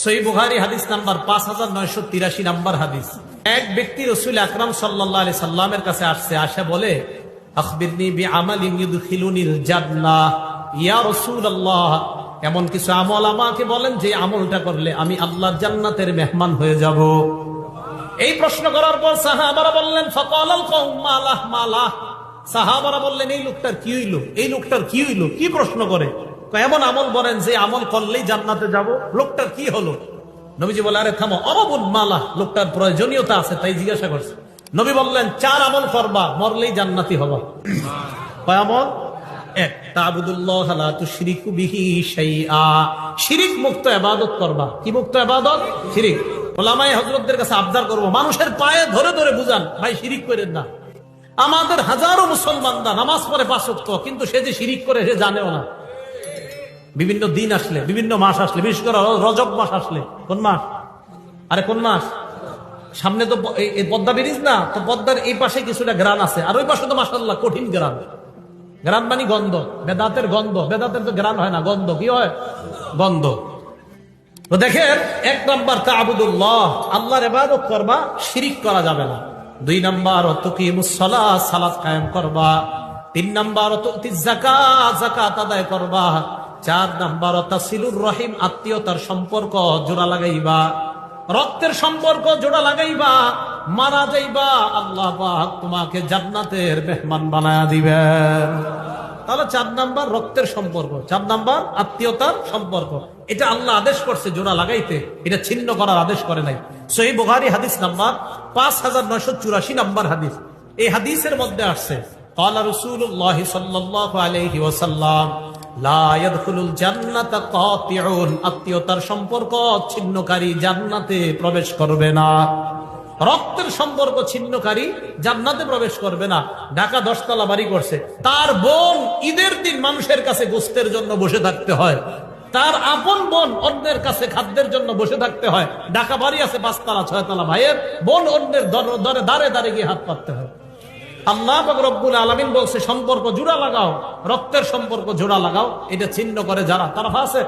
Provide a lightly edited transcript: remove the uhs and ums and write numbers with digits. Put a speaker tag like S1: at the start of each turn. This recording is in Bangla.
S1: সহিহ বুখারী হাদিস নাম্বার 5983 নাম্বার হাদিস। এক ব্যক্তি রাসূল আকরাম সাল্লাল্লাহু আলাইহি সাল্লামের কাছে আসছে, আসে বলে, আখবিরনি বিআমালিন ইউদখিলুনিল জান্নাহ, ইয়া রাসূলুল্লাহ, এমন কিছু আমল আমাকে বলেন যে আমলটা করলে আমি আল্লাহর জান্নাতের মেহমান হয়ে যাব। এই প্রশ্ন করার পর সাহাবারা বললেন, ফাকালাল কওম মালাহ মালাহ, সাহাবারা বললেন, এই লোকটার কি হইল, এই লোকটার কি হইল, কি প্রশ্ন করে, এমন আমল বলেন যে আমল করলেই জান্নাতে যাব, লোকটার কি হলো? নবীজি বলে, আরে থামো, অবাবুল মালাহ, লোকটার প্রয়োজনীয়তা আছে তাই জিজ্ঞাসা করছে। নবী বললেন, 4 আমল করবা, মরলেই জান্নাতি হবা। কয় আমল? এক, তা'বুদুল্লাহ লা তুশরিকু বিহি শাইআ, শিরিক মুক্ত ইবাদত করবা। কি মুক্ত ইবাদত? শিরিক। ওলামায়ে হযরতদের কাছে আবদার করব, মানুষের পায়ে ধরে ধরে বুঝান, ভাই শিরিক করেন না। আমাদের হাজারো মুসলমানরা নামাজ পড়ে 5 ওয়াক্ত, কিন্তু সে যে শিরিক করে সে জানেও না। বিভিন্ন দিন আসলে, বিভিন্ন মাস আসলে, বিশেষ করে রজব মাস আসলে, কোন মাস? আরে কোন মাস? সামনে তো পদ্মা ব্রিজ না, তো পদ্মার এই পাশে কিছুটা গ্রান আছে, আর ওই পাশে তো মাশাআল্লাহ কঠিন গ্রান। গ্রান মানে গন্ধ, বেদাতের গন্ধ। বেদাতের তো গ্রান হয় না, গন্ধ। কি হয়? গন্ধ। তো দেখেন, 1 নাম্বার তা'বুদুল্লাহ, আল্লাহর ইবাদত করবা, শিরিক করা যাবে না। 2 নাম্বার তুকিমুস সালাত, সালাত কায়েম করবা। 3 নাম্বার তুতিজ যাকাত, যাকাত আদায় করবা। 4 নাম্বার তাসিলুর রহিম, আত্মীয়তার সম্পর্ক জোড়া লাগাইবা, রক্তের সম্পর্ক জোড়া লাগাইবা। মারা যাইবা, আল্লাহ পাক তোমাকে জান্নাতের মেহমান বানায়া দিবেন। তাহলে 4 নাম্বার রক্তের সম্পর্ক, 4 নাম্বার আত্মীয়তার সম্পর্ক, এটা আল্লাহ আদেশ করছে জোড়া লাগাইতে, এটা ছিন্ন করার আদেশ করে নাই। সহিহ বুখারী হাদিস নাম্বার 5984 নাম্বার হাদিস। এই হাদিসের মধ্যে আসছে, ক্বালা রাসূলুল্লাহ সাল্লাল্লাহু আলাইহি ওয়াসাল্লাম, লা ইয়াদখুলুল জান্নাতা কাতিউন, আত্মীয়তার সম্পর্ক ছিন্নকারী জান্নাতে প্রবেশ করবে না। রক্তের সম্পর্ক ছিন্নকারী জান্নাতে প্রবেশ করবে না। ঢাকা 10 তলা বাড়ি করছে, তার বোন ঈদের দিন মানুষের কাছে গোশতের জন্য বসে থাকতে হয়, তার আপন বোন অন্যের কাছে খাদ্যের জন্য বসে থাকতে হয়। ঢাকা বাড়ি আছে 5 তলা 6 তলা, ভাইয়ের বোন অন্যের দাঁড়ে দাঁড়ে গিয়ে হাত পাততে হয়। আল্লাহ পাক রব্বুল আলামিন বলছে, সম্পর্ক জোড়া লাগাও, রক্তের সম্পর্ক জোড়া লাগাও। এটা ছিন্ন করে যারা, তারা ফাসিক।